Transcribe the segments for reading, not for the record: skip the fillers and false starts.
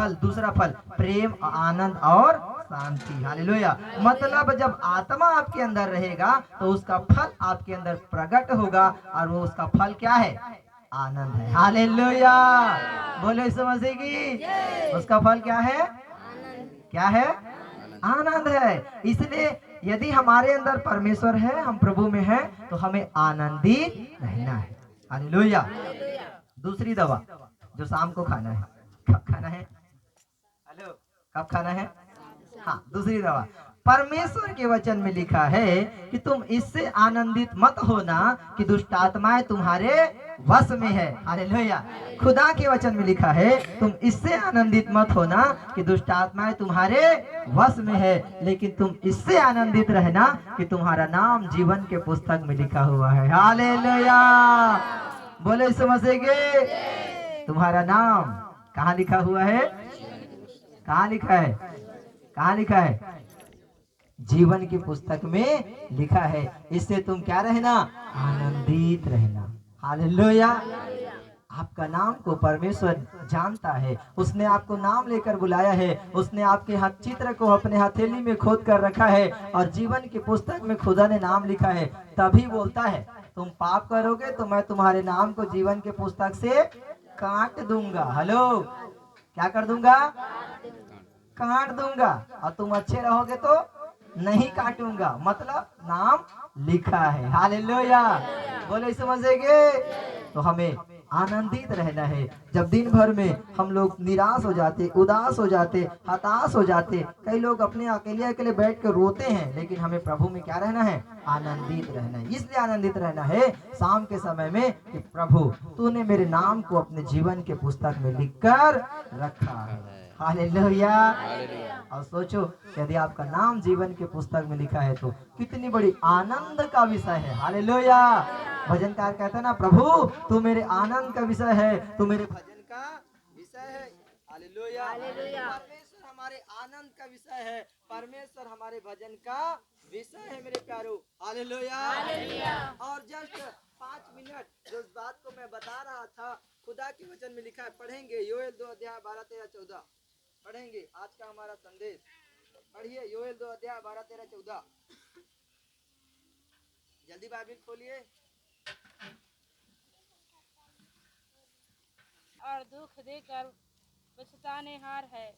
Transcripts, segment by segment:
फल, दूसरा फल प्रेम, आनंद और शांति। हालेलुया। मतलब जब आत्मा आपके अंदर रहेगा तो उसका फल आपके अंदर प्रकट होगा, और वो उसका फल क्या है? आनंद है। हालेलुया। बोले यीशु मसीह की। उसका फल क्या है? क्या है? आनंद है। इसलिए यदि हमारे अंदर परमेश्वर है, हम प्रभु में हैं, तो हमें आनंदित रहना है। हालेलुया। दूसरी दवा जो शाम को खाना है, कब खाना है? हेलो, कब खाना है? हाँ, दूसरी दवा परमेश्वर के वचन में लिखा है कि तुम इससे आनंदित मत होना कि दुष्ट आत्माएं तुम्हारे वश में है। हालेलुया। खुदा के वचन में लिखा है तुम इससे आनंदित मत होना कि दुष्ट आत्माएं तुम्हारे वश में है, लेकिन तुम इससे आनंदित रहना कि तुम्हारा नाम जीवन के पुस्तक में लिखा हुआ है। हालेलुया। बोले यीशु मसीह के। तुम्हारा नाम कहाँ लिखा हुआ है? कहाँ लिखा है? कहाँ लिखा है? जीवन की पुस्तक में लिखा है। इससे तुम क्या रहना? आनंदित रहना। हालेलुया। आपका नाम को परमेश्वर जानता है, उसने आपको नाम लेकर बुलाया है, उसने आपके हाथ चित्र को अपने हथेली में खोद कर रखा है, और जीवन की पुस्तक में खुदा ने नाम लिखा है। तभी बोलता है तुम पाप करोगे तो मैं तुम्हारे नाम को जीवन के पुस्तक से काट दूंगा। हेलो, क्या कर दूंगा? काट दूंगा। और तुम अच्छे रहोगे तो नहीं काटूंगा। मतलब नाम लिखा है। हालेलुया। बोले समझेंगे। तो हमें आनंदित रहना है। जब दिन भर में हम लोग निराश हो जाते, उदास हो जाते, हताश हो जाते, कई लोग अपने अकेले अकेले बैठ कर रोते हैं, लेकिन हमें प्रभु में क्या रहना है? आनंदित रहना है। इसलिए आनंदित रहना है शाम के समय में कि प्रभु तूने मेरे नाम को अपने जीवन के पुस्तक में लिखकर रखा है। हालेलुया। और सोचो यदि आपका नाम जीवन के पुस्तक में लिखा है तो कितनी बड़ी आनंद का विषय है। हालेलुया। भजनकार कहता है ना, प्रभु तू मेरे आनंद का विषय है, तू मेरे भजन का विषय है। हालेलुया। परमेश्वर हमारे आनंद का विषय है, परमेश्वर हमारे भजन का विषय है मेरे प्यारो। हालेलुया। और जस्ट 5 मिनट जो इस बात को मैं बता रहा था, खुदा के वचन में लिखा है, पढ़ेंगे योएल 2 अध्याय 12, 13, 14 पढ़ेंगे। आज का हमारा संदेश पढ़िए, योएल 2 अध्याय 12, 13, 14। जल्दी बाइबल खोलिए। और दुख देकर पछताने हार है,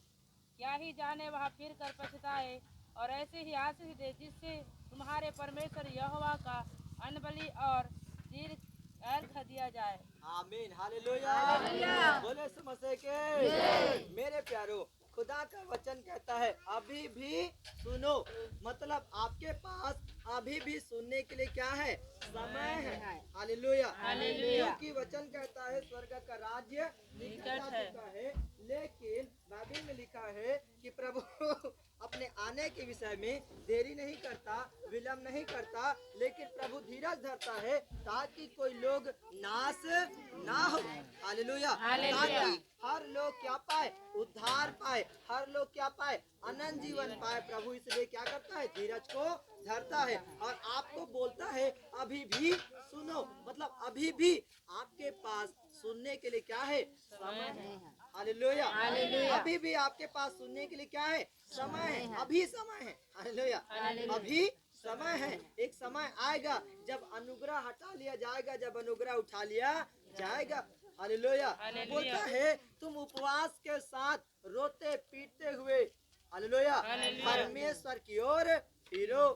क्या ही जाने वह फिर कर पछताए, और ऐसे ही आशीष दे जिससे तुम्हारे परमेश्वर यहोवा का अनबलि और दीर्घ अर्घ दिया जाए। आमीन। हालेलुया। बोले समझे के मेरे प्यारो, खुदा का वचन कहता है अभी भी सुनो। मतलब आपके पास अभी भी सुनने के लिए क्या है? समय है। हालेलुया। क्योंकि वचन कहता है स्वर्ग का राज्य निकट आ चुका है। लेकिन बाइबल में लिखा है कि प्रभु अपने आने के विषय में देरी नहीं करता, विलम्ब नहीं करता, लेकिन प्रभु धीरज धरता है ताकि कोई लोग नाश ना हो। हालेलुया। ताकि हर लोग क्या पाए? उद्धार पाए। हर लोग क्या पाए? अनंत जीवन पाए। प्रभु इसलिए क्या करता है? धीरज को धरता है और आपको बोलता है अभी भी सुनो। मतलब अभी भी आपके पास सुनने के लिए क्या है? समय है। हालेलुया। अभी भी आपके पास सुनने के लिए क्या है? समय है। अभी समय है। हालेलुया। अभी समय है। एक समय आएगा जब अनुग्रह हटा लिया जाएगा, जब अनुग्रह उठा लिया जाएगा। हालेलुया। बोलता है तुम उपवास के साथ रोते पीटते हुए हालेलुया परमेश्वर की ओर फिरो।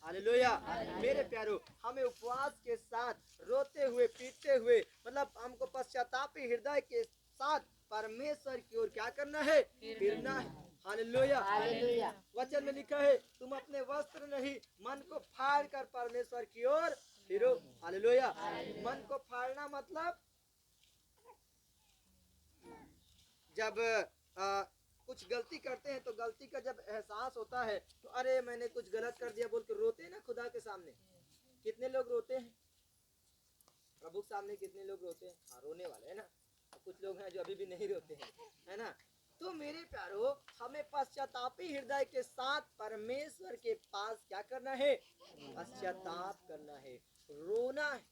हालेलुया। मेरे प्यारो, हमें उपवास के साथ रोते हुए पीटते हुए, मतलब हमको पश्चातापी हृदय के साथ परमेश्वर की ओर क्या करना है? फिरना है। हालेलुया। वचन में लिखा है तुम अपने वस्त्र नहीं, मन को फाड़ कर परमेश्वर की ओर फिरो। हालेलुया। मन को फाड़ना मतलब जब कुछ गलती करते हैं तो गलती का जब एहसास होता है तो अरे मैंने कुछ गलत कर दिया बोल के रोते हैं ना खुदा के सामने। कितने लोग रोते हैं? प्रभु के सामने कितने लोग रोते हैं? हाँ, रोने वाले है ना। कुछ लोग हैं जो अभी भी नहीं रोते हैं, है ना। तो मेरे प्यारो, हमें पश्चातापी हृदय के साथ परमेश्वर के पास क्या करना है? पश्चाताप करना है, रोना है।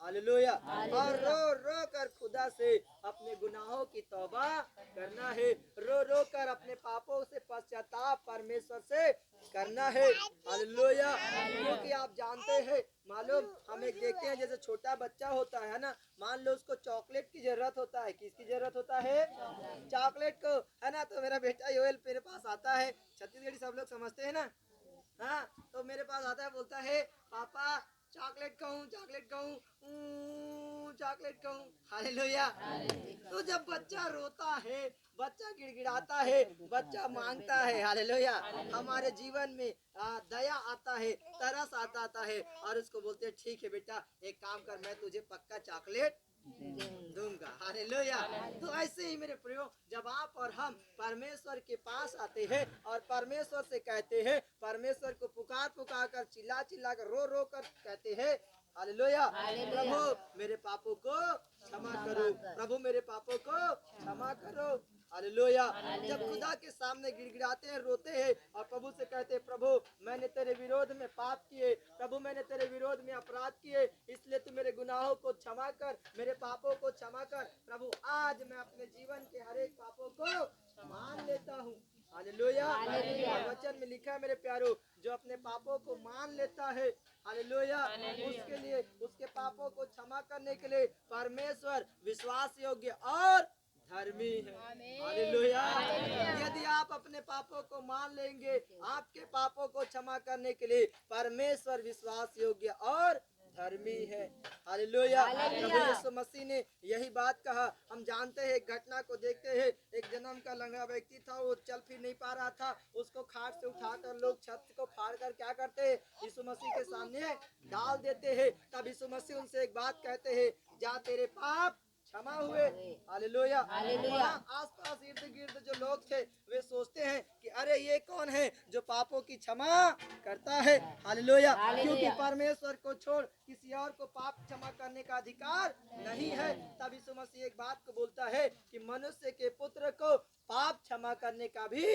हालेलुया। और रो रो कर खुदा से अपने गुनाहों की तौबा करना है। रो रो करना है। हालेलुया। क्योंकि आप जानते हैं, मालूम हम एक देखते हैं जैसे छोटा बच्चा होता है ना, मान लो उसको चॉकलेट की जरूरत होता है। किसकी जरूरत होता है? चॉकलेट को, है ना। तो मेरा बेटा योएल मेरे पास आता है, छत्तीसगढ़ी सब लोग समझते हैं ना। हाँ, तो मेरे पास आता है, बोलता है पापा चॉकलेट कहूँ, चॉकलेट कहूँ, चॉकलेट कहूँ। हालेलुया। तो जब बच्चा रोता है, बच्चा गिड़गिड़ाता है, बच्चा मांगता है, हालेलुया, हमारे जीवन में दया आता है, तरस आता है, और उसको बोलते हैं ठीक है बेटा, एक काम कर, मैं तुझे पक्का चॉकलेट दूंगा। हालेलुया। तो ऐसे ही मेरे प्रियो, जब आप और हम परमेश्वर के पास आते हैं और परमेश्वर से कहते हैं, परमेश्वर को पुकार पुकार कर, चिल्ला चिल्ला कर, रो रो कर कहते हैं, हालेलुया, प्रभु मेरे पापों को क्षमा करो, प्रभु मेरे पापों को क्षमा करो। हालेलुया। जब खुदा के सामने गिड़गिड़ाते हैं, रोते हैं, और प्रभु से कहते हैं, प्रभु मैंने तेरे विरोध में पाप किए, प्रभु मैंने तेरे विरोध में अपराध किए, इसलिए तू मेरे गुनाहों को क्षमा कर, मेरे पापों को क्षमा कर। प्रभु आज मैं अपने जीवन के हर एक पापों को मान लेता हूँ। हालेलुया। और वचन में लिखा है मेरे प्यारो, जो अपने पापों को मान लेता है, हालेलुया, उसके लिए, उसके पापों को क्षमा करने के लिए परमेश्वर विश्वास योग्य और धर्मी है। हालेलुया। यदि आप अपने पापों को मान लेंगे, आपके पापों को क्षमा करने के लिए परमेश्वर विश्वास योग्य और धर्मी है। हालेलुया। प्रभु यीशु मसीह ने यही बात कहा। हम जानते हैं, एक घटना को देखते हैं, एक जन्म का लंगड़ा व्यक्ति था, वो चल फिर नहीं पा रहा था, उसको खाट से उठाकर लोग छत को फाड़ कर क्या करते हैं, यीशु मसीह के सामने डाल देते हैं। तब यीशु मसीह उनसे एक बात कहते हैं, जा तेरे पाप क्षमा हुए। हालेलुया। वहाँ आसपास इर्द गिर्द जो लोग थे, वे सोचते हैं कि अरे ये कौन है जो पापों की क्षमा करता है। हालेलुया। क्योंकि परमेश्वर को छोड़ किसी और को पाप क्षमा करने का अधिकार नहीं है। तब यीशु मसीह एक बात को बोलता है कि मनुष्य के पुत्र को पाप क्षमा करने का भी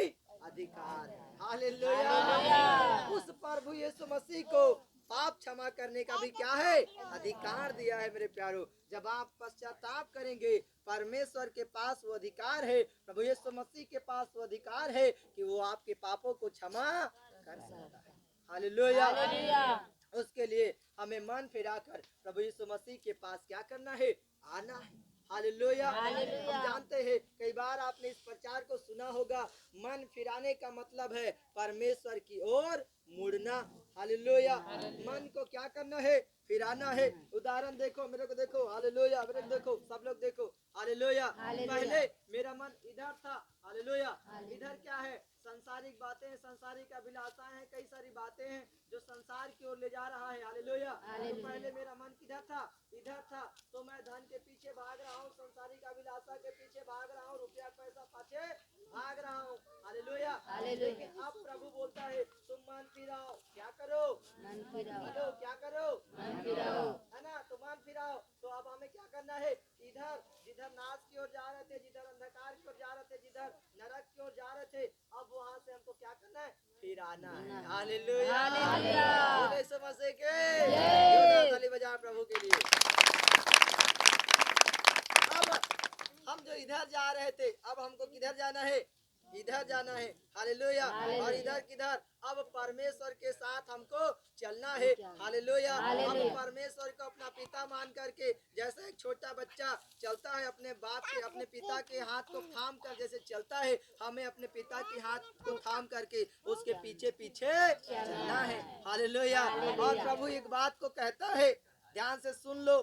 अधिकार है। हालेलुया। उस प्रभु यीशु मसीह को पाप क्षमा करने का भी क्या है? अधिकार दिया है मेरे प्यारो। जब आप पश्चाताप करेंगे, परमेश्वर के पास वो अधिकार है, प्रभु यीशु मसीह के पास वो अधिकार है कि वो आपके पापों को क्षमा कर सकता है। हालेलुया। उसके लिए हमें मन फिराकर प्रभु यीशु मसीह के पास क्या करना है? आना है। हालेलुया। हम जानते हैं, कई बार आपने इस प्रचार को सुना होगा, मन फिराने का मतलब है परमेश्वर की ओर मुड़ना। हालेलुया। मन को क्या करना है? फिराना है। उदाहरण देखो, मेरे को देखो, हालेलुया, मेरे को देखो, सब लोग देखो, हालेलुया। पहले मेरा मन इधर था, हालेलुया। इधर क्या है? संसारिक बातें, संसारिक अभिलाषाएं हैं, कई सारी बातें हैं जो संसार की ओर ले जा रहा है। हालेलुया। तो पहले मेरा मन किधर था? इधर था। तो मैं धन के पीछे भाग रहा हूँ, संसारिक अभिलाषा के पीछे भाग रहा हूँ, रुपया पैसा पाछे भाग रहा हूँ। हालेलुया। लेकिन अब प्रभु बोलता है, तुम मन फिराओ। क्या करो? मन फिराओ। क्या करो? मन फिराओ, है ना। तो मन फिराओ। तो अब हमें क्या करना है? इधर जिधर नाश की ओर जा रहे थे, जिधर अंधकार की ओर जा रहे थे, जिधर नरक की ओर जा रहे थे, अब वहाँ से हमको क्या करना है? फिर आना है। हालेलुया। बोले यीशु मसीह के जय। ताली बजाएं प्रभु के लिए। अब हम जो इधर जा रहे थे, अब हमको किधर जाना है? इधर जाना है। हालेलुया। और इधर किधर? अब परमेश्वर के साथ हमको चलना है। हालेलुया। अब परमेश्वर को अपना पिता मान करके, जैसे एक छोटा बच्चा चलता है अपने बाप के, अपने पिता के हाथ को थाम कर जैसे चलता है, हमें अपने पिता के हाथ को थाम करके उसके पीछे पीछे चलना है। हालेलुया। और प्रभु एक बात को कहता है, ध्यान से सुन लो,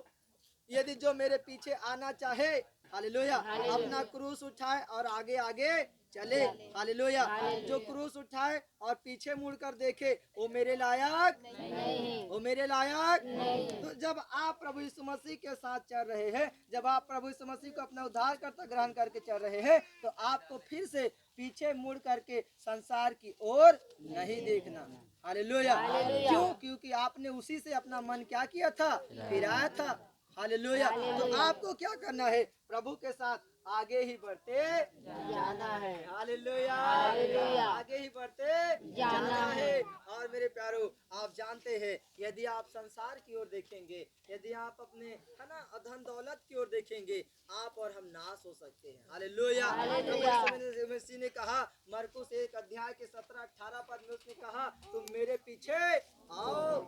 यदि जो मेरे पीछे आना चाहे, हालेलुया, अपना क्रूस उठाए और आगे आगे चले। हालेलुया। जो क्रूस उठाए और पीछे मुड़कर देखे, वो मेरे लायक नहीं। वो मेरे लायक नहीं। तो जब आप प्रभु यीशु मसीह के साथ चल रहे हैं, जब आप प्रभु यीशु मसीह को अपना उद्धार करता ग्रहण करके चल रहे हैं, तो आपको फिर से पीछे मुड़ करके संसार की ओर नहीं देखना। हालेलुया। क्यों? क्योंकि आपने उसी से अपना मन क्या किया था? फिराया था। हालेलुया। तो आपको क्या करना है? प्रभु के साथ आगे ही बढ़ते जाना है। हालेलुया। आगे ही बढ़ते जाना है। और और मेरे प्यारो, आप जानते हैं यदि आप संसार की ओर देखेंगे, यदि आप अपने है ना धन दौलत की ओर देखेंगे, आप और हम नाश हो सकते हैं। हालेलुया। प्रभु मसीह ने कहा मरकुस 1 अध्याय के 17-18 पद में उसने कहा तुम मेरे पीछे आओ,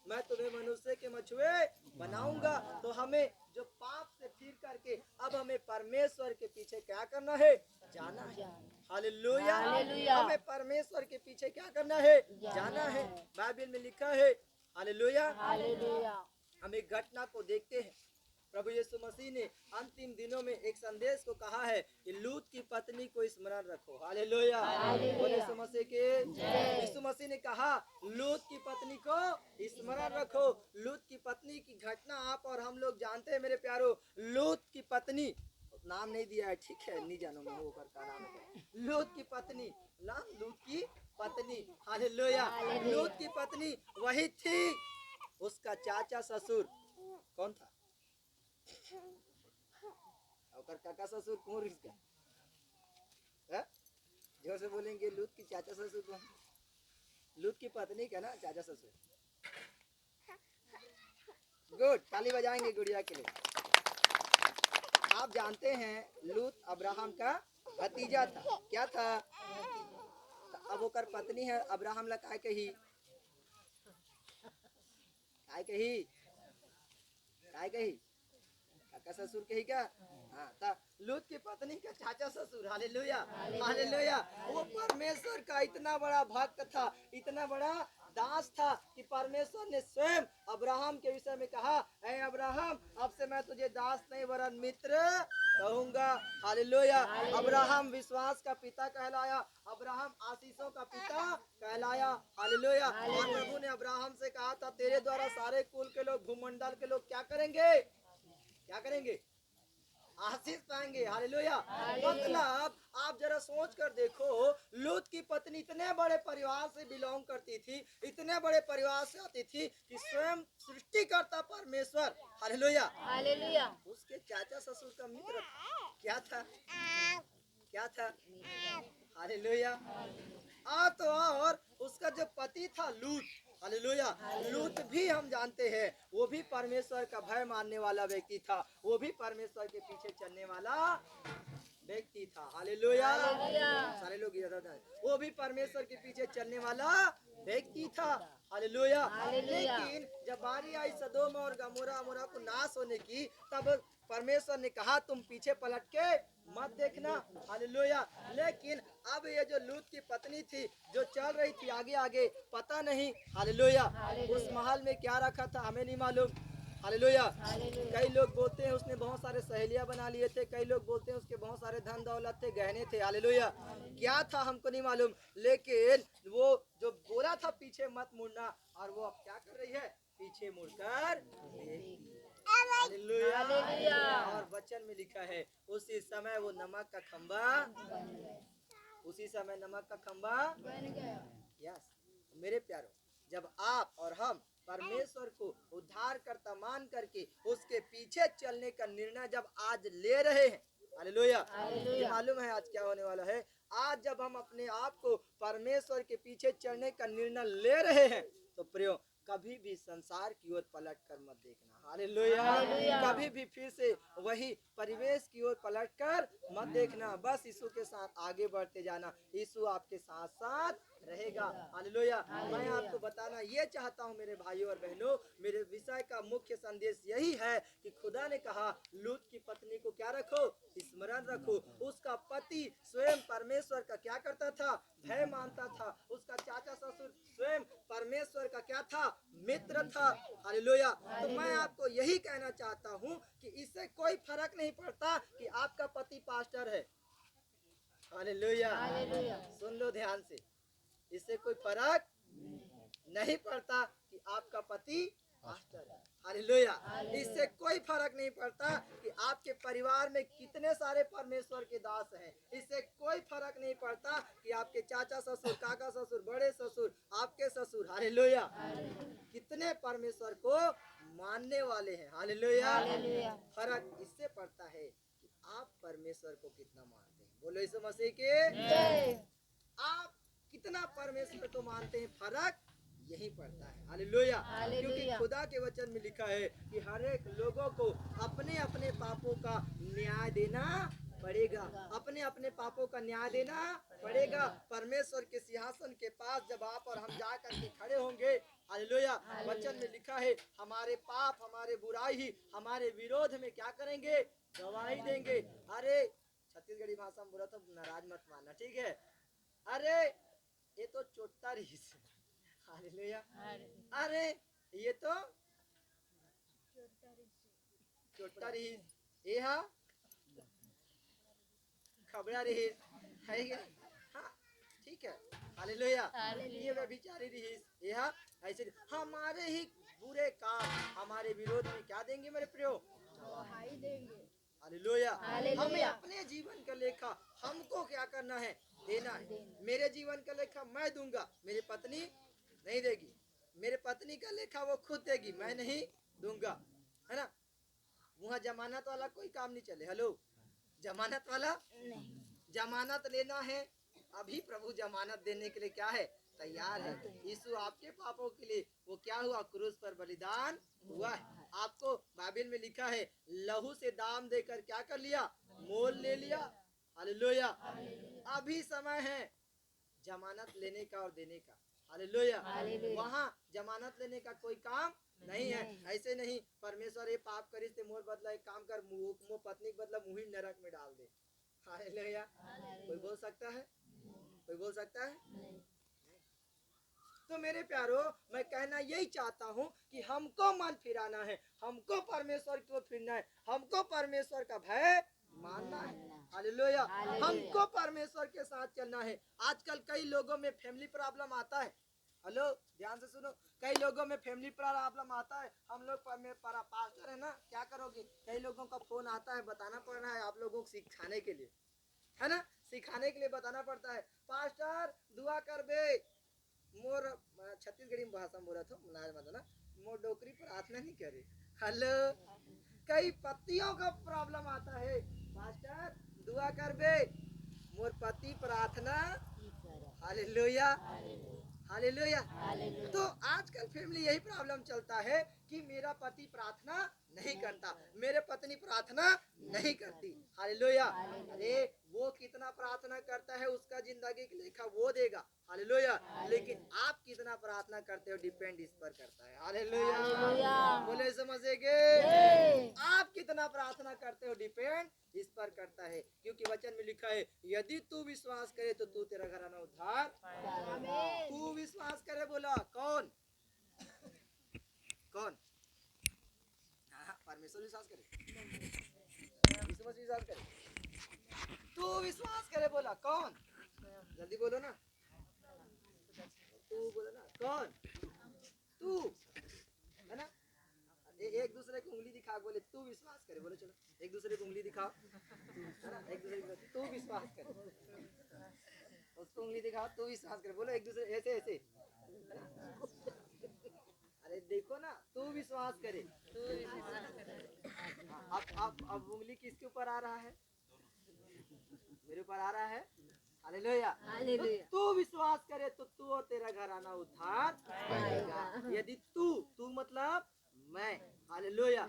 मैं तुम्हें मनुष्य के मछुए बनाऊंगा। तो हमें जो पाप से फिर करके अब हमें परमेश्वर के पीछे क्या करना है? जाना है। हालेलुया। हमें परमेश्वर के पीछे क्या करना है? जाना है। बाइबल में लिखा है हालेलुया। हम एक घटना को देखते हैं। प्रभु यीशु मसीह ने अंतिम दिनों में एक संदेश को कहा है कि लूत की पत्नी को स्मरण रखो। हालेलुया। यीशु मसीह के यीशु मसीह ने कहा लूत की पत्नी को स्मरण रखो। लूत की पत्नी की घटना आप और हम लोग जानते हैं मेरे प्यारो। लूत की पत्नी, नाम नहीं दिया है, ठीक है, नहीं जानो मैं होकर का नाम है। लूत की पत्नी, नाम लूत की पत्नी। हालेलुया। लूत की पत्नी वही थी, उसका चाचा ससुर कौन था? और काका ससुर कौन? इसका जोर से बोलेंगे, लूत की चाचा ससुर कौन? लूत की पत्नी का ना चाचा ससुर। गुड, ताली बजाएंगे गुड़िया के लिए। आप जानते हैं लूत अब्राहम का भतीजा था। क्या था? अब ओकर पत्नी है अब्राहम ला काय कही? काय कही? काय कही? काका ससुर कही क्या? हाँ, ता लूत की पत्नी का चाचा ससुर। हालेलुया। हालेलुया। वो परमेश्वर का इतना बड़ा भक्त था, इतना बड़ा दास था कि परमेश्वर ने स्वयं अब्राहम के विषय में कहा, ऐ अब्राहम, अब से मैं तुझे दास नहीं वरन मित्र कहूंगा। हालेलुया। अब्राहम विश्वास का पिता कहलाया, अब्राहम आशीषों का पिता कहलाया। हालेलुया। और प्रभु ने अब्राहम से कहा था तेरे द्वारा सारे कुल के लोग, भूमंडल के लोग क्या करेंगे? क्या करेंगे? आशीष पाएंगे। हालेलुया। मतलब आप जरा सोच कर देखो, लूत की पत्नी इतने बड़े परिवार से बिलोंग करती थी, इतने बड़े परिवार से आती थी कि स्वयं सृष्टिकर्ता परमेश्वर, हालेलुया, उसके चाचा ससुर का मित्र क्या था? क्या था? हालेलुया। तो और उसका जो पति था लूत, हालेलुया, लूत भी हम जानते हैं वो भी परमेश्वर का भय मानने वाला व्यक्ति था, वो भी परमेश्वर के पीछे चलने वाला व्यक्ति था। हालेलुया। सारे लोग वो भी परमेश्वर के पीछे चलने वाला व्यक्ति था। हालेलुया। लेकिन जब बारी आई सदोम और गमोरा को नाश होने की, तब परमेश्वर ने कहा तुम पीछे पलट के मत देखना। हालेलुया। लेकिन अब ये जो लूत की पत्नी थी जो चल रही थी आगे आगे, पता नहीं हालेलुया उस महल में क्या रखा था हमें नहीं मालूम। हालेलुया। कई लोग बोलते हैं उसने बहुत सारे सहेलियां बना लिए थे, कई लोग बोलते हैं उसके बहुत सारे धन दौलत थे, गहने थे। हालेलुया। क्या था हमको नहीं मालूम, लेकिन वो जो बोला था पीछे मत मुड़ना, और वो अब क्या कर रही है? पीछे मुड़कर हालेलुया। और वचन में लिखा है उसी समय वो नमक का खंबा, उसी समय नमक का खंबा यस। मेरे प्यारो, जब आप और हम परमेश्वर को उद्धारकर्ता मान करके उसके पीछे चलने का निर्णय जब आज ले रहे हैं, हालेलुया, ये मालूम है आज क्या होने वाला है? आज जब हम अपने आप को परमेश्वर के पीछे चलने का निर्णय ले रहे हैं, तो प्रियो कभी भी संसार की ओर पलट कर मत देखना। हालेलुया। कभी भी फिर से वही परिवेश की ओर पलट कर मत देखना। बस यीशु के साथ आगे बढ़ते जाना, यीशु आपके साथ साथ रहेगा। हालेलुया। मैं आपको बताना ये चाहता हूँ मेरे भाइयों और बहनों, मेरे विषय का मुख्य संदेश यही है कि खुदा ने कहा लूत की पत्नी को क्या रखो? स्मरण रखो। उसका पति स्वयं परमेश्वर का क्या करता था? भय मानता था। उसका चाचा ससुर स्वयं परमेश्वर का क्या था? मित्र था। हालेलुया। तो मैं आपको यही कहना चाहता हूँ कि इससे कोई फर्क नहीं पड़ता कि आपका पति पास्टर है। हालेलुया। सुन लो ध्यान से, इससे कोई फर्क नहीं पड़ता कि आपका पति पास्टर है। हालेलुया। इससे कोई फर्क नहीं पड़ता कि आपके परिवार में कितने सारे परमेश्वर के दास हैं। इससे कोई फर्क नहीं पड़ता कि आपके चाचा ससुर, काका ससुर, बड़े ससुर, आपके ससुर, हालेलुया, कितने परमेश्वर को मानने वाले हैं। हालेलुया। फर्क इससे पड़ता है कि आप परमेश्वर को कितना मानते हैं। बोलो यीशु मसीह के। आप कितना परमेश्वर को मानते हैं, फर्क यही पड़ता है। हालेलुया। हालेलुया। क्योंकि खुदा के वचन में लिखा है कि हर एक लोगों को अपने अपने पापों का न्याय देना पड़ेगा, अपने अपने पापों का न्याय देना पड़ेगा। परमेश्वर के सिंहासन के पास जब आप और हम जा करके खड़े होंगे, हालेलुया, वचन में लिखा है हमारे पाप हमारे बुराई ही हमारे विरोध में क्या करेंगे, गवाही देंगे। अरे छत्तीसगढ़ी भाषा में बोला तो नाराज मत मानना, ठीक है। अरे ये तो चोट्टा रही, हालेलुया। अरे ये तो चोट्टा रही, ये हा खबरा रही है क्या? हाँ ठीक है, हालेलुया। ये व्यभिचारी रही, ये हा ऐसे हमारे ही बुरे काम हमारे विरोध में क्या देंगे मेरे प्रियो, गवाही देंगे। हालेलुया। हालेलुया। हमें अपने जीवन का लेखा हमको क्या करना है, देना है। मेरे जीवन का लेखा मैं दूंगा, मेरी पत्नी नहीं देगी। मेरे पत्नी का लेखा वो खुद देगी, मैं नहीं दूंगा, है ना। वहाँ जमानत वाला कोई काम नहीं चले। हेलो, जमानत वाला नहीं। जमानत लेना है, अभी प्रभु जमानत देने के लिए क्या है, तैयार है। यीशु आपके पापों के लिए वो क्या हुआ, क्रूस पर बलिदान हुआ है। आपको बाइबल में लिखा है लहू से दाम देकर क्या कर लिया, मोल ले लिया। हालेलुया। अभी समय है जमानत लेने का और देने का। हालेलुया। वहाँ जमानत लेने का कोई काम नहीं है। ऐसे नहीं परमेश्वर ये पाप करिस ते मोर बदला एक काम कर, मुँह पत्नी के बदला मुँह नरक में डाल दे। हालेलुया। कोई बोल सकता है, कोई बोल सकता है? तो मेरे प्यारो, मैं कहना यही चाहता हूँ कि हमको मन फिराना है, हमको परमेश्वर को फिरना है, हमको परमेश्वर का भय मानना है। हालेलुया। हमको परमेश्वर के साथ चलना है। आजकल कई लोगों में फैमिली प्रॉब्लम आता है। हेलो, ध्यान से सुनो, कई लोगों में फैमिली प्रॉब्लम आता है। हम लोग पास्टर है ना, क्या करोगे, कई लोगों का फोन आता है, बताना पड़ रहा है आप लोगों को सिखाने के लिए, है ना, सिखाने के लिए बताना पड़ता है। पास्टर दुआ कर बे, मोर छत्तीसगढ़ी भाषा में बोला था ना, मोर डोकरी प्रार्थना नहीं करे। हेलो, कई पतियों का प्रॉब्लम आता है, पास्टर दुआ कर बे, मोर पति प्रार्थना। Hallelujah, hallelujah. तो आजकल फैमिली यही प्रॉब्लम चलता है कि मेरा पति प्रार्थना नहीं करता, मेरे पत्नी प्रार्थना नहीं करती। हालेलुया। अरे वो कितना प्रार्थना करता है उसका जिंदगी का लेखा वो देगा। हालेलुया। लेकिन आप कितना प्रार्थना करते हो डिपेंड इस पर करता है। हालेलुया। बोले समझेंगे, आप कितना प्रार्थना करते हो डिपेंड इस पर करता है। क्योंकि वचन में लिखा है यदि तू विश्वास करे तो तू तेरा घराना उद्धार। तू विश्वास करे, बोला कौन, कौन? हाँ, परमेश्वर विश्वास करे, विश्वास करे, तू विश्वास करे, बोला कौन, जल्दी बोलो ना, तू बोलो ना, कौन? तू, है ना। एक दूसरे को उंगली दिखा, बोले तू विश्वास करे, बोले चलो एक दूसरे को उंगली दिखाओ, है ना, एक दूसरे को तू विश्वास करे, उसको उंगली दिखाओ, तू विश्वास करे, बोलो एक दूसरे ऐसे ऐसे। अरे देखो ना, तू विश्वास करे। अब उंगली किसके ऊपर आ रहा है, मेरे ऊपर आ रहा है। हालेलुया। तू विश्वास करे तो तू और तेरा घराना उद्धार पाएगा। यदि तू मतलब मैं, हालेलुया,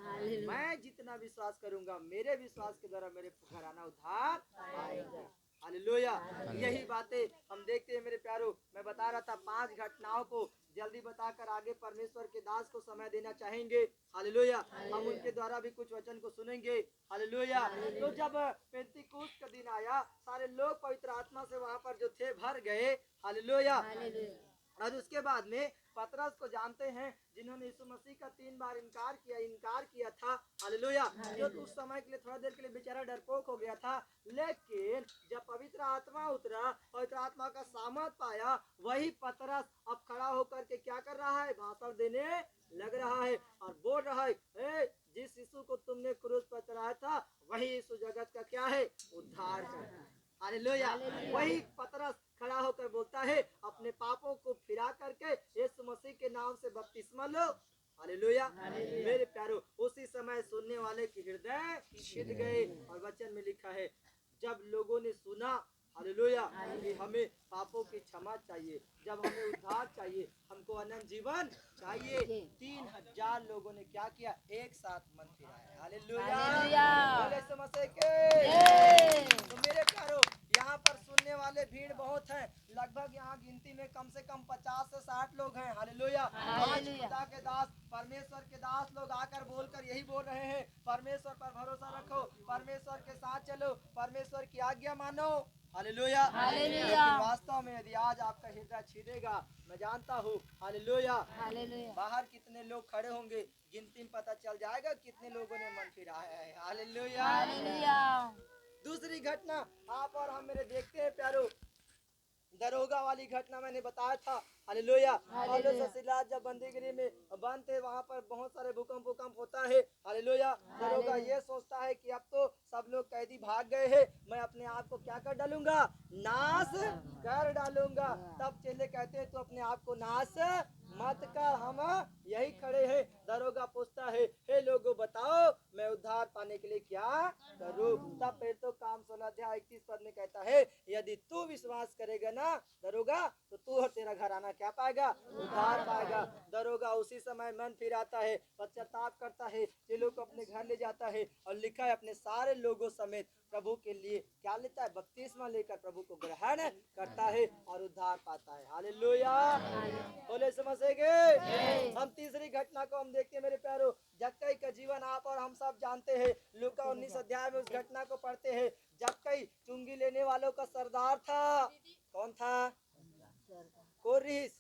मैं जितना विश्वास करूंगा मेरे विश्वास के द्वारा मेरे घराना उद्धार पाएगा। हालेलुया। यही बातें हम देखते हैं मेरे प्यारो। मैं बता रहा था 5 घटनाओं को जल्दी बताकर आगे परमेश्वर के दास को समय देना चाहेंगे। हालेलुया। हम उनके द्वारा भी कुछ वचन को सुनेंगे। हालेलुया। तो जब पेंतीकोस्त का दिन आया, सारे लोग पवित्र आत्मा से वहां पर जो थे भर गए। हालेलुया। और उसके बाद में पतरस को जानते हैं जिन्होंने यीशु मसीह का 3 बार इनकार किया था। हालेलुया। जो उस समय के लिए थोड़ा देर के लिए बेचारा डरपोक हो गया था, लेकिन जब पवित्र आत्मा उतरा, पवित्र आत्मा का सामर्थ पाया, वही पतरस अब खड़ा होकर के क्या कर रहा है, भाषण देने लग रहा है और बोल रहा है जिस यीशु को तुमने क्रूस पर चढ़ाया था वही यीशु जगत का क्या है, उद्धार करता है। हालेलुया। वही पतरस खड़ा होकर बोलता है अपने पापों को फिरा करके यीशु मसीह के नाम से बपतिस्मा लो। हालेलुया। मेरे प्यारो, उसी समय सुनने वाले के हृदय सिद्ध गए और वचन में लिखा है जब लोगों ने सुना, हालेलुया। कि हमें पापों की क्षमा चाहिए, जब हमें उद्धार चाहिए, हमको अनंत जीवन चाहिए। 3000 लोगों ने क्या किया, एक साथ मन फिराया। हालेलुया। बोले यीशु मसीह के। तो मेरे प्यारो, यहाँ पर सुनने वाले भीड़ बहुत है, लगभग यहाँ गिनती में कम से कम 50 से 60 लोग हैं। हालेलुया। आज खुदा के दास, परमेश्वर के दास लोग आकर बोलकर यही बोल रहे हैं, परमेश्वर पर भरोसा रखो, परमेश्वर के साथ चलो, परमेश्वर की आज्ञा मानो। हालेलुया। लेकिन वास्तव में यदि आज आपका हृदय छिदेगा, मैं जानता हूँ, हालेलुया, बाहर कितने लोग खड़े होंगे, गिनती में पता चल जाएगा कितने लोगों ने मन फिराया है। हालेलुया। दूसरी घटना आप और हम मेरे देखते हैं प्यारो, दरोगा वाली घटना मैंने बताया था। हालेलुया। पौलुस और सिलास जब बंदीगृह में बंद थे, वहाँ पर बहुत सारे भूकंप होता है। हालेलुया। दरोगा ये सोचता है कि अब तो सब लोग कैदी भाग गए हैं, मैं अपने आप को क्या कर डालूंगा, नाश कर डालूंगा। तब चेले कहते हैं तो अपने आप को नाश मत कर, हम यही खड़े हैं। दरोगा पूछता है, हे लोगों बताओ मैं उद्धार पाने के लिए क्या करूं। तब फिर तो काम 16 अध्याय 31 पद में कहता है, यदि तू विश्वास करेगा ना दरोगा, तो तू और तेरा घराना क्या पाएगा, उद्धार पाएगा। दरोगा उसी समय मन फिराता है, पश्चाताप करता है, चेलों को अपने घर ले जाता है और लिखा है अपने सारे लोगों समेत प्रभु के लिए क्या लेता है, बपतिस्मा लेकर प्रभु को ग्रहण करता है और उद्धार पाता है। हालेलुया। बोले समझेंगे। हम तीसरी घटना को हम देखते हैं मेरे प्यारो, जक्कई का जीवन आप और हम सब जानते हैं। लूका 19 अध्याय में उस घटना को पढ़ते हैं। जक्कई चुंगी लेने वालों का सरदार था। कौन था, कोरिस,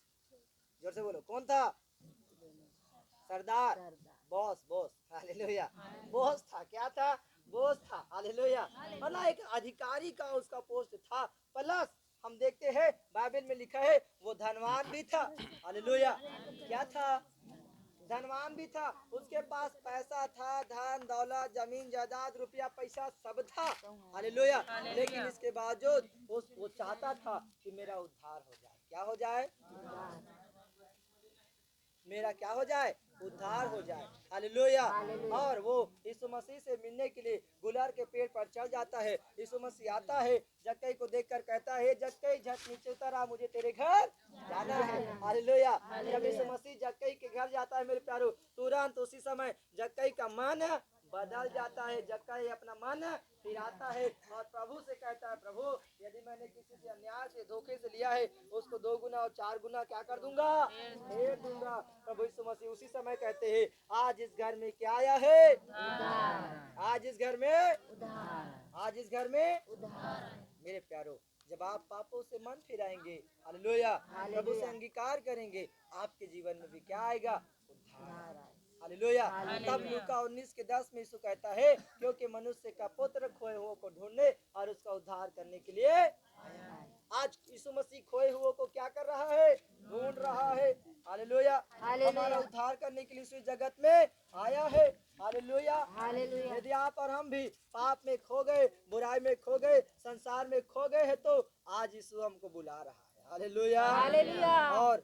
जोर से बोलो, कौन था, सरदार, बॉस, बॉस। हालेलुया। बॉस था, क्या था, बॉस था। हालेलुया। मतलब एक अधिकारी का उसका पोस्ट था। प्लस हम देखते हैं बाइबल में लिखा है वो धनवान भी था। हालेलुया। क्या था, धनवान भी था, उसके पास पैसा था, धन दौलत, जमीन जायदाद, रुपया पैसा सब था। हालेलुया। लेकिन इसके बावजूद वो चाहता था कि मेरा उद्धार हो जाए। क्या हो जाए, मेरा क्या हो जाए, उद्धार हो जाए। हालेलुया। और वो यीशु मसीह से मिलने के लिए गुलर के पेड़ पर चढ़ जाता है। यीशु मसीह आता है, जक्कई को देखकर कहता है, जक्कई झट नीचे उतर आ, मुझे तेरे घर जाना है। हालेलुया। जब यीशु मसीह जक्कई के घर जाता है मेरे प्यारो, तुरंत उसी समय जक्कई का मन बदल जाता है। जक्कई अपना मन फिराता है और प्रभु से कहता है, प्रभु यदि मैंने किसी से अन्याय से धोखे से लिया है, उसको 2 गुना और 4 गुना क्या कर दूंगा, फेर दूंगा। प्रभु यीशु मसीह उसी समय कहते हैं, आज इस घर में क्या आया है, आज इस घर में, आज इस घर में मेरे प्यारो, जब आप पापों से मन फिराएंगे, हालेलुया, प्रभु से अंगीकार करेंगे, आपके जीवन में भी क्या आएगा, उद्धार। हालेलुया। तब लूका 19:10 में यीशु कहता है, क्योंकि मनुष्य का पुत्र खोए हुओं को ढूंढने और उसका उद्धार करने के लिए आया है। आज यीशु मसीह खोए हुओं को क्या कर रहा है, ढूंढ रहा है। हालेलुया। हमारा उद्धार करने के लिए इस जगत में आया है। हालेलुया। यदि आप और हम भी पाप में खो गए, बुराई में खो गए, संसार में खो गए हैं, तो आज यीशु हमको बुला रहा है। हालेलुया। और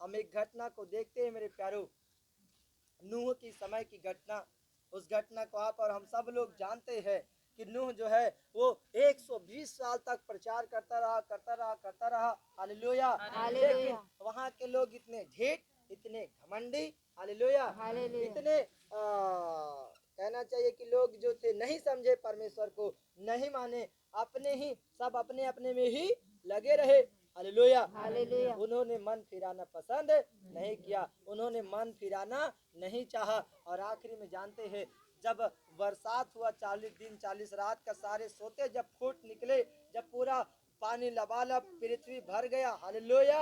हम एक घटना को देखते हैं मेरे प्यारो, नूह की समय की घटना। उस घटना को आप और हम सब लोग जानते हैं कि नूह जो है वो 120 साल तक प्रचार करता रहा। हालेलुया। लेकिन वहाँ के लोग इतने ढीठ, इतने घमंडी, हालेलुया, इतने कहना चाहिए कि लोग जो थे नहीं समझे, परमेश्वर को नहीं माने, अपने ही सब अपने अपने में ही लगे रहे। हालेलुया। उन्होंने मन फिराना पसंद नहीं किया, उन्होंने मन फिराना नहीं चाहा। और आखिरी में जानते हैं, जब बरसात हुआ 40 दिन 40 रात का, सारे सोते जब फूट निकले, जब पूरा पानी लबालब पृथ्वी भर गया। हालेलुया।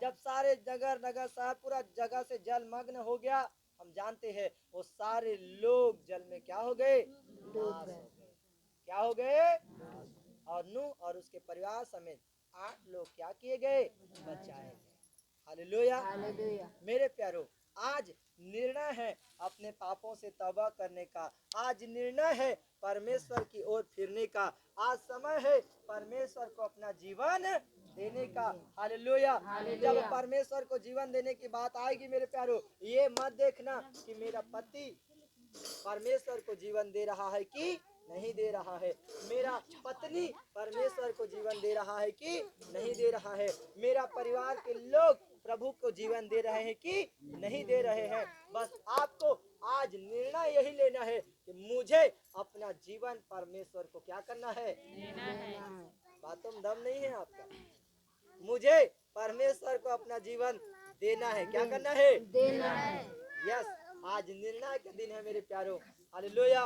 जब सारे जगह नगर शहर पूरा जगह से जलमग्न हो गया, हम जानते हैं वो सारे लोग जल में क्या हो गए, नाश हो गए। क्या हो गए, और नूह और उसके परिवार समेत 8 लोग क्या किए गए, बचाए गए। हालेलुया। मेरे प्यारो, आज निर्णय है अपने पापों से तौबा करने का, आज निर्णय है परमेश्वर की ओर फिरने का, आज समय है परमेश्वर को अपना जीवन देने का। हालेलुया। जब परमेश्वर को जीवन देने की बात आएगी मेरे प्यारो, ये मत देखना कि मेरा पति परमेश्वर को जीवन दे रहा है कि नहीं दे रहा है, मेरा पत्नी परमेश्वर को जीवन दे रहा है कि नहीं दे रहा है, मेरा परिवार के लोग प्रभु को जीवन दे रहे हैं कि नहीं दे रहे हैं। बस आपको आज निर्णय यही लेना है कि मुझे अपना जीवन परमेश्वर को क्या करना है, देना है। बातों में दम नहीं है आपका। मुझे परमेश्वर को अपना जीवन देना है, क्या करना है, देना है। यस, आज निर्णय का दिन है मेरे प्यारों। हालेलुया।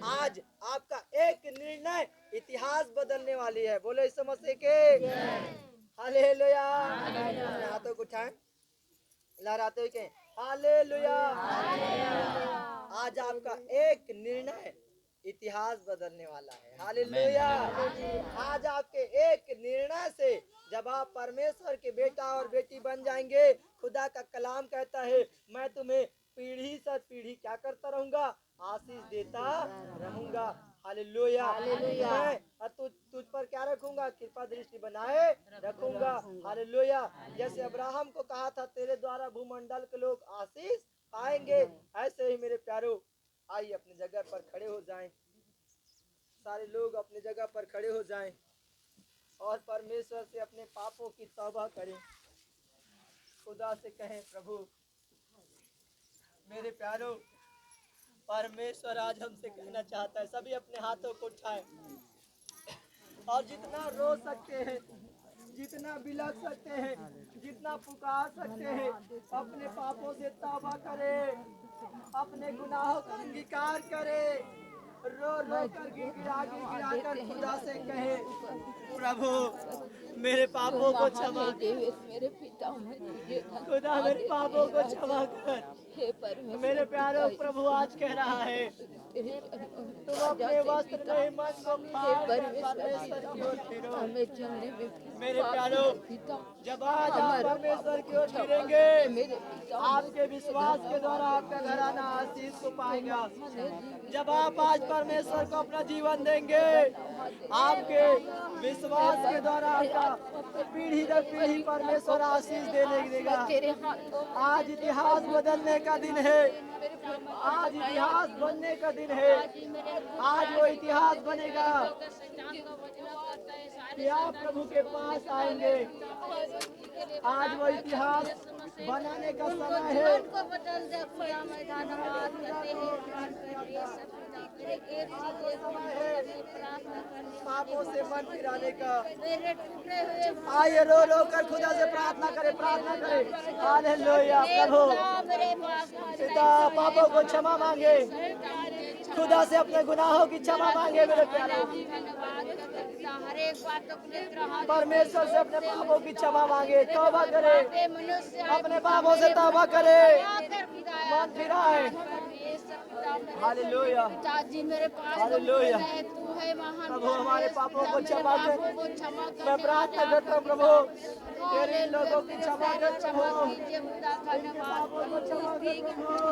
आज आपका एक निर्णय इतिहास बदलने वाली है। बोलो यीशु मसीह के हालेलुया। अपने हाथों को उठाएं, लहराते हुए कहें हालेलुया। आज आपका एक निर्णय इतिहास बदलने वाला है। हालेलुया। आज आपके एक निर्णय से जब आप परमेश्वर के बेटा और बेटी बन जाएंगे, खुदा का कलाम कहता है मैं तुम्हें पीढ़ी सर पीढ़ी क्या करता रहूंगा, आशीष देता रहूंगा। हालेलुया। मैं तुझ पर क्या रखूंगा, कृपा दृष्टि बनाए रखूंगा। हालेलुया। जैसे अब्राहम को कहा था तेरे द्वारा भूमंडल के लोग आशीष पाएंगे, ऐसे ही मेरे प्यारों आइए अपनी जगह पर खड़े हो जाएं। सारे लोग अपनी जगह पर खड़े हो जाएं और परमेश्वर से अपने पापों की तौबा करें। खुदा से कहें प्रभु मेरे प्यारों, परमेश्वर आज हमसे कहना चाहता है। सभी अपने हाथों को उठाएं और जितना रो सकते हैं, जितना बिलख सकते हैं, जितना पुकार सकते हैं, अपने पापों से तौबा करें, अपने गुनाहों का अंगीकार करें, रो रो कर गिड़गिड़ा कर खुदा से कहे प्रभु मेरे पापों को क्षमा कर, मेरे पिता खुदा मेरे पापों को क्षमा कर। हे परमेश्वर, मेरे प्यारे प्रभु आज कह रहा है तुम अपने वस्त्र में मन को फाड़ कर परमेश्वर की ओर फिरो। हमें चलने में मेरे प्यारो, पिता जब आज आप परमेश्वर की ओर फिरेंगे, आपके विश्वास के द्वारा आपका घराना आशीष को पाएगा। जब आप आज परमेश्वर को अपना जीवन देंगे, आपके विश्वास के द्वारा आपका पीढ़ी दर पीढ़ी परमेश्वर आशीष देने देगा। आज इतिहास बदलने का दिन है, आज इतिहास बनने का दिन है। आज वो इतिहास बनेगा कि आप प्रभु के पास आएंगे। आज वो इतिहास बनाने का समय है। को बदल दे खुदा, मैं धन्यवाद करते हैं। पापों से मन फिराने का मेरे टूटे हुए आइए रो रो कर खुदा से प्रार्थना करें, प्रार्थना करें। हालेलुया। प्रभु मेरे पास पिता पापों को क्षमा मांगे, खुदा से अपने गुनाहों की क्षमा मांगे। मेरे प्यारे धन्यवाद करता हर एक बात को परमेश्वर से अपने पापों की क्षमा मांगे, तौबा करे, मनुष्य अपने पापों से तौबा करे, मन फिराए। हालेलुया। पिताजी मेरे पास हालेलुया। तू है महान प्रभु हमारे पापों को क्षमा कर। क्षमा मैं प्रार्थना करता हूँ प्रभु तेरे लोगों की क्षमा कर प्रभु।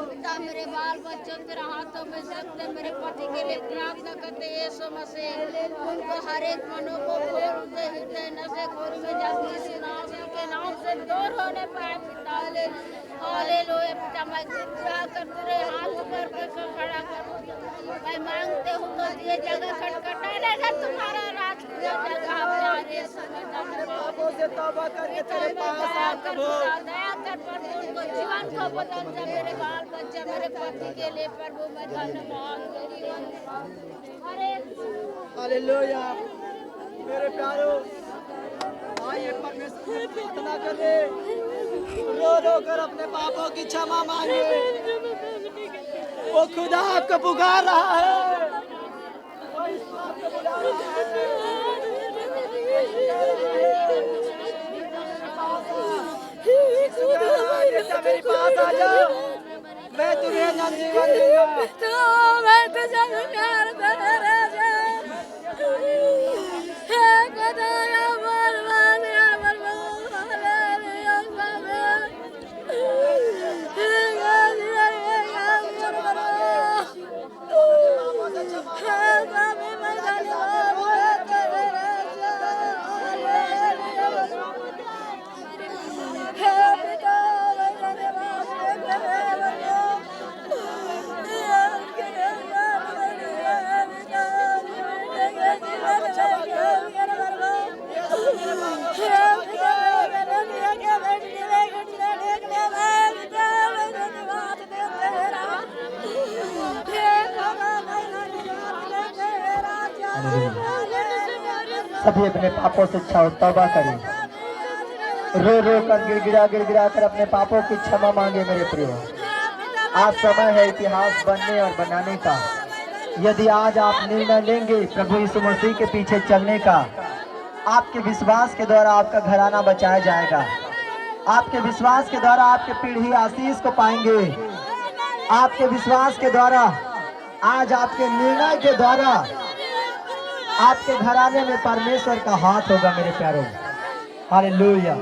पिता मेरे बाल बच्चों तेरे हाथों में सकते, मेरे पति के लिए प्रार्थना करते हैं यीशु मसीह, उनको हर एक मनों को खोल दे, हृदय नशे खोर में जाती के नाम से दूर होने पाए पिता। हालेलुया। पिता मैं गिड़गिड़ा कर तेरे हाथ पर खड़ा करूं, मैं मांगते हूँ तो ये जगह खटखटाने का तुम्हारा राज जगह प्यारे पापों से तौबा करके तेरे पास आ प्रभु। दया कर प्रभु, उनको जीवन को बदल दे, मेरे बाल बच्चे मेरे पति के लिए प्रभु मैं धन्यवाद हालेलुया। मेरे प्यारो आइए परमेश्वर से प्रार्थना करें, रो रो कर अपने पापों की क्षमा मांगे। वो खुदा आपको पुकार रहा है, वो ईश्वर आपको बुला रहा है। बेटा मेरे पास आ जाओ, मैं तुम्हें नजीवन दूंगा। मैं तुझे प्यार तेरे सभी अपने पापों से तौबा करें, रो रो कर गिड़गिड़ा कर अपने पापों की क्षमा मांगे। मेरे प्रियो, आज समय है इतिहास बनने और बनाने का। यदि आज आप निर्णय लेंगे प्रभु यीशु मसीह के पीछे चलने का, आपके विश्वास के द्वारा आपका घराना बचाया जाएगा। आपके विश्वास के द्वारा आपके पीढ़ी आशीष को पाएंगे। आपके विश्वास के द्वारा, आज आपके निर्णय के द्वारा आपके घराने में परमेश्वर का हाथ होगा। मेरे प्यारों, हालेलुया।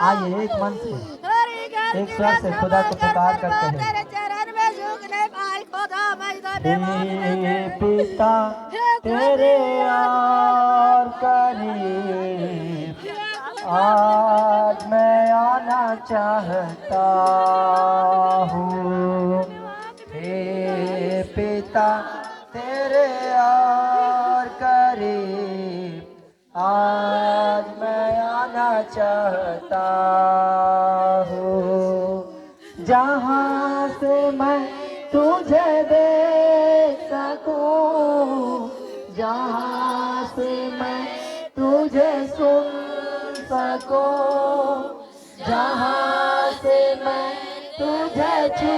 आइए एक मन से, एक स्वर से खुदा को पुकार करते हैं। हे पिता तेरे और करीब आज मैं आना चाहता हूँ। हे पिता तेरे और करीब आज मैं आना चाहता हूँ। जहाँ से मैं तुझे देख सकूं, जहाँ से मैं तुझे सुन सकूं, जहाँ से मैं तुझे छू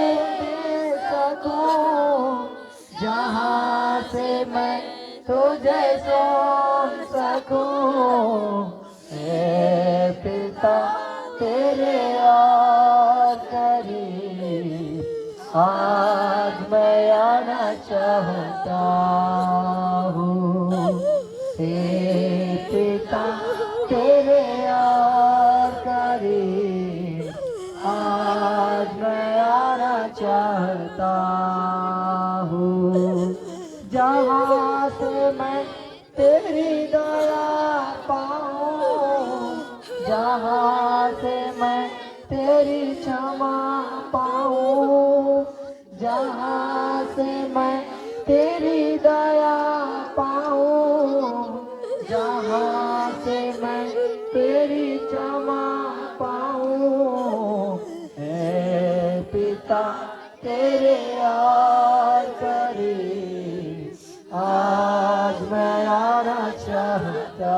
सकूं, जहाँ से मैं तुझे सुन सकूं। हे पिता तेरे और करीब आज मैं आना चाहता हूँ। हे पिता तेरे और करीब आज मैं आना चाहता हूँ। जहाँ से मैं तेरी दया पाऊँ, जहाँ से मैं तेरी क्षमा पाऊँ, जहाँ से मैं तेरी दया पाऊँ, जहाँ से मैं तेरी क्षमा पाऊँ। हे पिता तेरे और करीब आज मैं आना चाहता